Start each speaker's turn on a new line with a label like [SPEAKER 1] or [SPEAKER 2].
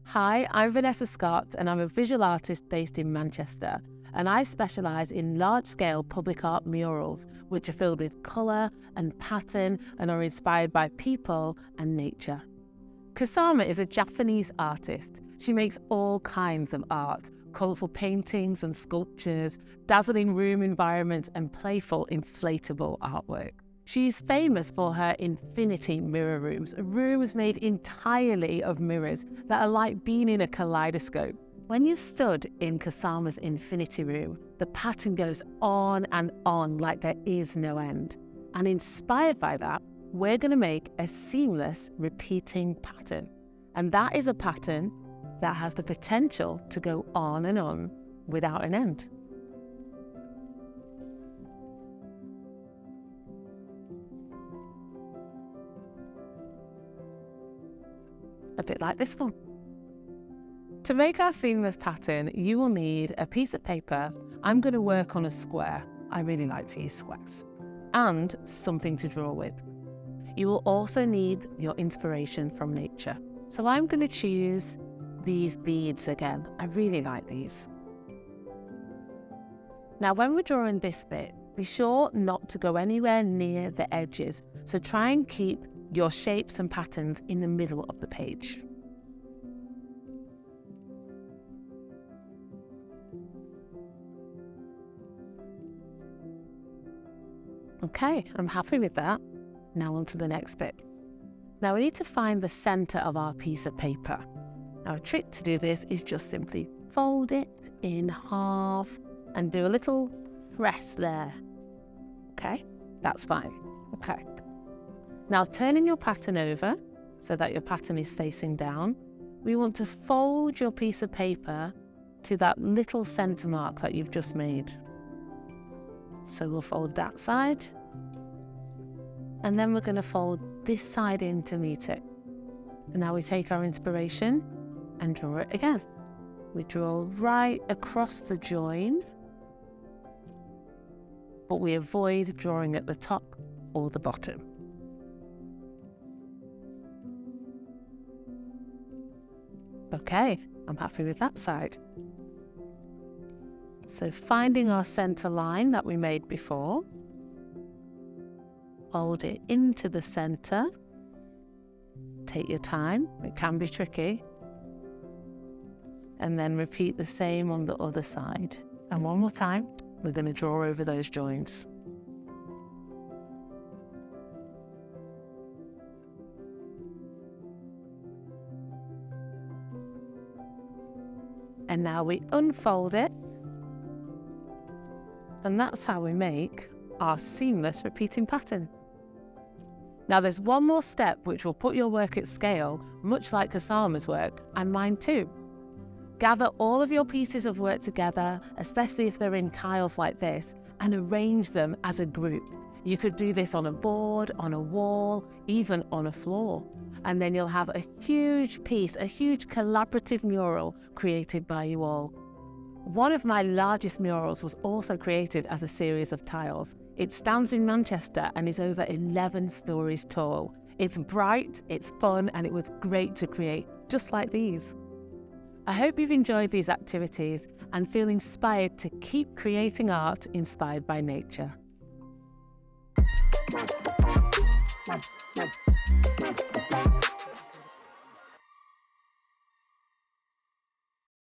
[SPEAKER 1] Hi, I'm Vanessa Scott and I'm a visual artist based in Manchester, and I specialise in large-scale public art murals which are filled with colour and pattern and are inspired by people and nature. Kusama is a Japanese artist. She makes all kinds of art, colourful paintings and sculptures, dazzling room environments and playful inflatable artwork. She's famous for her infinity mirror rooms made entirely of mirrors that are like being in a kaleidoscope. When you stood in Kusama's infinity room, the pattern goes on and on like there is no end. And inspired by that, we're going to make a seamless repeating pattern. And that is a pattern that has the potential to go on and on without an end. A bit like this one. To make our seamless pattern, you will need a piece of paper. I'm going to work on a square. I really like to use squares. And something to draw with. You will also need your inspiration from nature. So I'm going to choose these beads again. I really like these. Now when we're drawing this bit, be sure not to go anywhere near the edges. So try and keep your shapes and patterns in the middle of the page. Okay, I'm happy with that. Now on to the next bit. Now we need to find the center of our piece of paper. Now a trick to do this is just simply fold it in half and do a little press there. Okay, that's fine. Okay. Now turning your pattern over so that your pattern is facing down, we want to fold your piece of paper to that little center mark that you've just made. So we'll fold that side, and then we're going to fold this side in to meet it. And now we take our inspiration and draw it again. We draw right across the join, but we avoid drawing at the top or the bottom. Okay, I'm happy with that side. So finding our center line that we made before, fold it into the center. Take your time, it can be tricky. And then repeat the same on the other side. And one more time, we're going to draw over those joins. And now we unfold it. And that's how we make our seamless repeating pattern. Now there's one more step which will put your work at scale, much like Kusama's work, and mine too. Gather all of your pieces of work together, especially if they're in tiles like this, and arrange them as a group. You could do this on a board, on a wall, even on a floor. And then you'll have a huge piece, a huge collaborative mural created by you all. One of my largest murals was also created as a series of tiles. It stands in Manchester and is over 11 stories tall. It's bright, it's fun, and it was great to create, just like these. I hope you've enjoyed these activities and feel inspired to keep creating art inspired by nature.